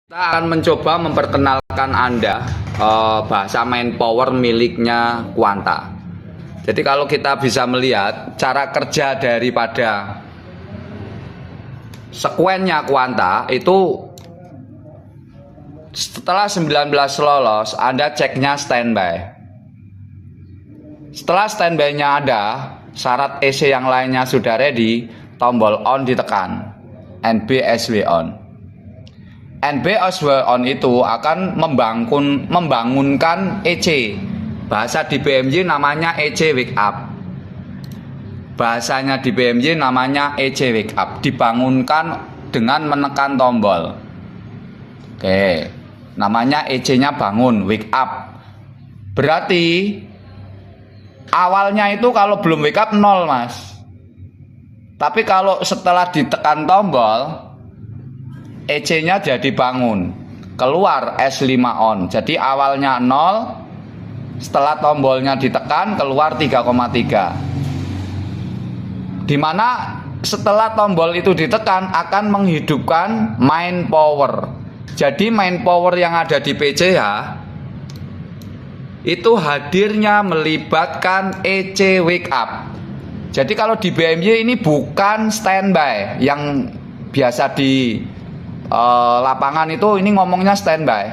Kita akan mencoba memperkenalkan Anda bahasa main power miliknya Quanta. Jadi kalau kita bisa melihat cara kerja daripada sekuennya Quanta itu setelah 19 lolos Anda ceknya standby. Setelah standby-nya ada, syarat EC yang lainnya sudah ready, tombol on ditekan, NBSW on. NBSW on itu akan membangunkan EC. Bahasa di BMY namanya EC wake up. Bahasanya di BMY namanya EC wake up. Dibangunkan dengan menekan tombol. Oke, namanya EC-nya bangun, wake up. Berarti awalnya itu kalau belum wake up 0 mas. Tapi kalau setelah ditekan tombol EC-nya jadi bangun, keluar S5 on. Jadi awalnya 0, setelah tombolnya ditekan keluar 3,3. Dimana setelah tombol itu ditekan akan menghidupkan main power. Jadi main power yang ada di PCH itu hadirnya melibatkan EC wake up. Jadi kalau di BMY ini bukan standby yang biasa di lapangan itu, ini ngomongnya standby.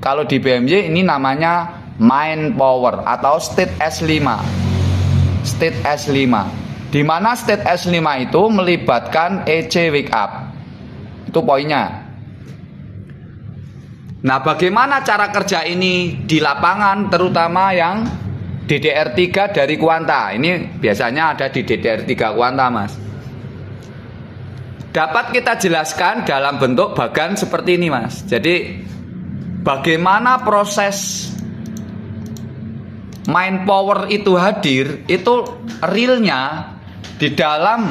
Kalau di BMY ini namanya main power atau state S5. State S5. Di mana state S5 itu melibatkan EC wake up. Itu poinnya. Nah, bagaimana cara kerja ini di lapangan, terutama yang DDR3 dari Quanta? Ini biasanya ada di DDR3 Quanta, Mas. Dapat kita jelaskan dalam bentuk bagan seperti ini, Mas. Jadi bagaimana proses main power itu hadir, itu realnya di dalam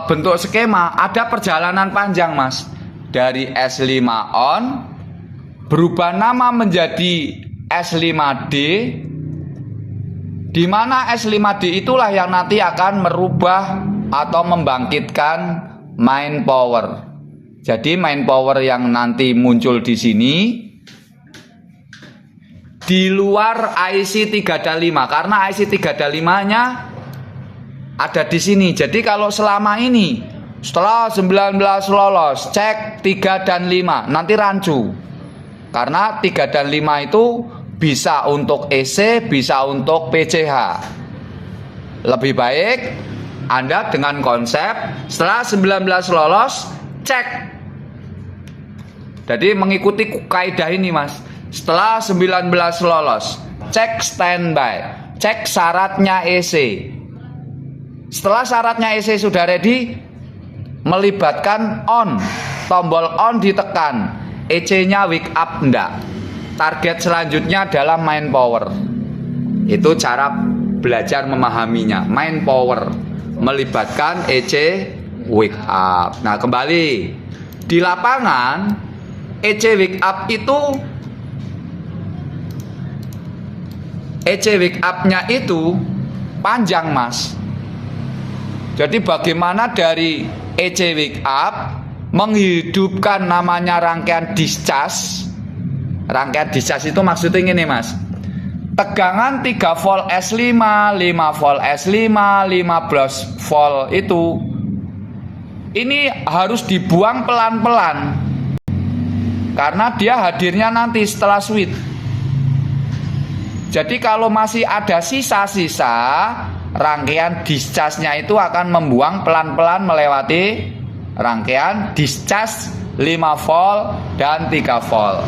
bentuk skema ada perjalanan panjang, Mas. Dari S5 on berubah nama menjadi S5D, di mana S5D itulah yang nanti akan merubah atau membangkitkan main power. Jadi main power yang nanti muncul di sini di luar IC 385, karena IC 385-nya ada di sini. Jadi kalau selama ini setelah 19 lolos cek 3 dan 5 nanti rancu. Karena 3 dan 5 itu bisa untuk EC, bisa untuk PCH. Lebih baik Anda dengan konsep setelah 19 lolos cek. Jadi mengikuti kaidah ini, Mas. Setelah 19 lolos cek standby, cek syaratnya EC. Setelah syaratnya EC sudah ready, melibatkan on, tombol on ditekan, EC-nya wake up enggak. Target selanjutnya adalah main power. Itu cara belajar memahaminya. Main power melibatkan EC wake up. Nah, kembali di lapangan EC wake up itu EC wake up-nya itu panjang, Mas. Jadi bagaimana dari EC wake up menghidupkan namanya rangkaian discharge. Rangkaian discharge itu maksudnya ini, Mas. Tegangan 3 volt S5, 5 volt S5, 15 volt itu ini harus dibuang pelan-pelan. Karena dia hadirnya nanti setelah switch. Jadi kalau masih ada sisa-sisa, rangkaian discharge-nya itu akan membuang pelan-pelan melewati rangkaian discharge 5 volt dan 3 volt.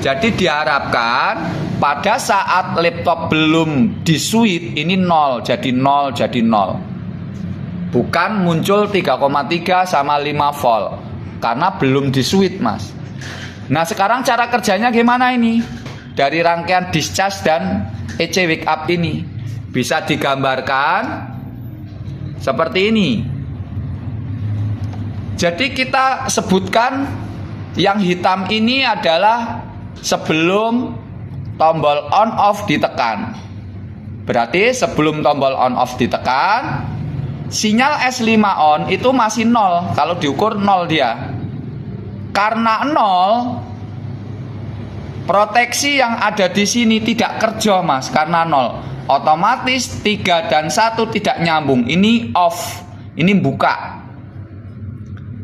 Jadi diharapkan pada saat laptop belum di switch ini 0 jadi 0 jadi 0. Bukan muncul 3,3 sama 5 volt karena belum di switch, Mas. Nah, sekarang cara kerjanya gimana ini? Dari rangkaian discharge dan EC wake up ini bisa digambarkan seperti ini. Jadi kita sebutkan yang hitam ini adalah sebelum tombol on off ditekan. Berarti sebelum tombol on off ditekan sinyal S5 on itu masih 0. Kalau diukur 0 dia. Karena 0, proteksi yang ada di sini tidak kerja, Mas, karena 0. Otomatis 3 dan 1 tidak nyambung. Ini off. Ini buka.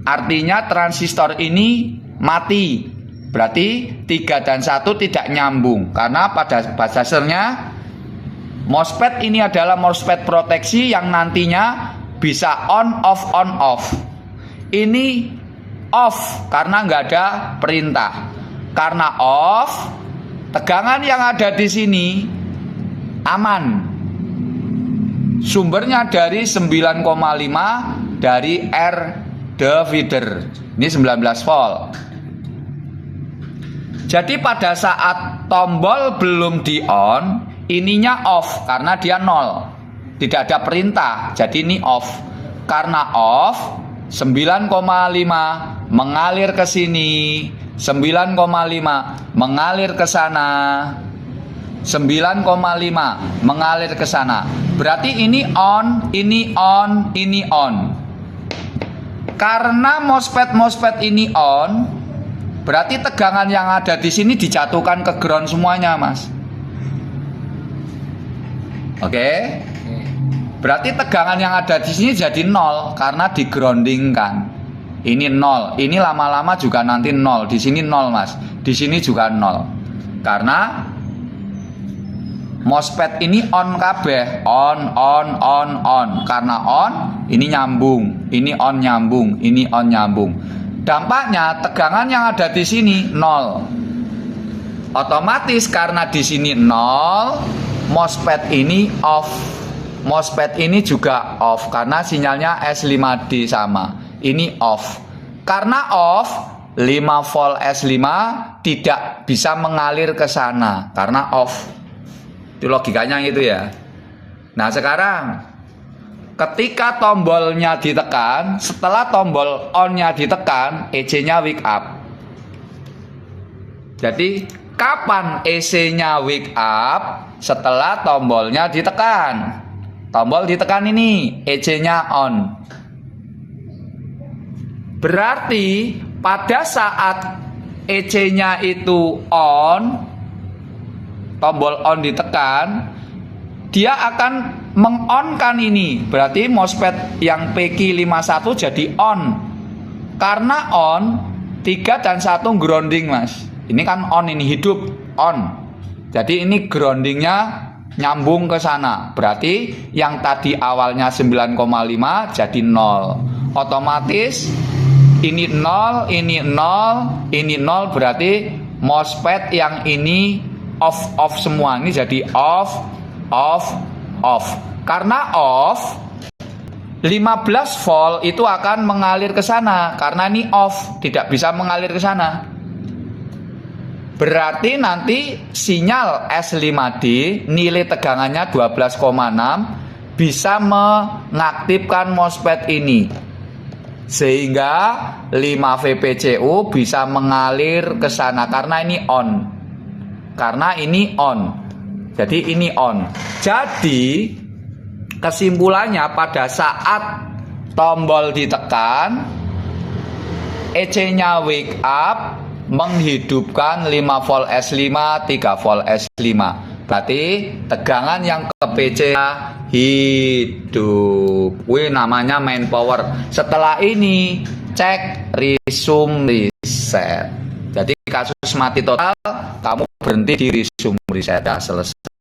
Artinya transistor ini mati. Berarti 3 dan 1 tidak nyambung. Karena pada dasarnya MOSFET ini adalah MOSFET proteksi yang nantinya bisa on off. Ini off karena nggak ada perintah. Karena off, tegangan yang ada di sini aman. Sumbernya dari 9,5 dari R divider. Ini 19 volt. Jadi pada saat tombol belum di on, ininya off karena dia 0. Tidak ada perintah. Jadi ini off. Karena off, 9,5 mengalir ke sini, 9,5 mengalir ke sana, 9,5 mengalir ke sana. Berarti ini on, ini on, ini on. Karena MOSFET ini on, berarti tegangan yang ada di sini dijatuhkan ke ground semuanya, Mas. Oke? Berarti tegangan yang ada di sini jadi 0 karena digroundingkan. Ini 0. Ini lama-lama juga nanti 0. Di sini 0, Mas. Di sini juga 0. Karena MOSFET ini on kabeh. On. Karena on, ini nyambung. Ini on nyambung. Ini on nyambung. Dampaknya tegangan yang ada di sini 0. Otomatis karena di sini 0, MOSFET ini off. MOSFET ini juga off karena sinyalnya S5D sama. Ini off. Karena off, 5 volt S5 tidak bisa mengalir ke sana karena off. Itu logikanya gitu ya. Nah, sekarang ketika tombolnya ditekan, setelah tombol on-nya ditekan, EC-nya wake up. Jadi, kapan EC-nya wake up? Setelah tombolnya ditekan. Tombol ditekan ini, EC-nya on. Berarti pada saat EC-nya itu on, tombol on ditekan, dia akan mengonkan ini. Berarti MOSFET yang PQ51 jadi on. Karena on, 3 dan 1 grounding, Mas. Ini kan on, ini hidup, on. Jadi ini groundingnya nyambung ke sana. Berarti yang tadi awalnya 9,5 jadi 0. Otomatis ini 0, ini 0, ini 0. Berarti MOSFET yang ini off semua. Ini jadi off. Karena off, 15 volt itu akan mengalir ke sana. Karena ini off, tidak bisa mengalir ke sana. Berarti nanti sinyal S5D nilai tegangannya 12,6 bisa mengaktifkan MOSFET ini. Sehingga 5 VPCU bisa mengalir ke sana karena ini on. Karena ini on. Jadi ini on. Jadi kesimpulannya pada saat tombol ditekan, EC-nya wake up, menghidupkan 5 volt S5, 3 volt S5. Berarti tegangan yang ke PC hidup. Wih, namanya main power. Setelah ini cek resume reset. Jadi kasus mati total, kamu berhenti di resume reset. Selesai.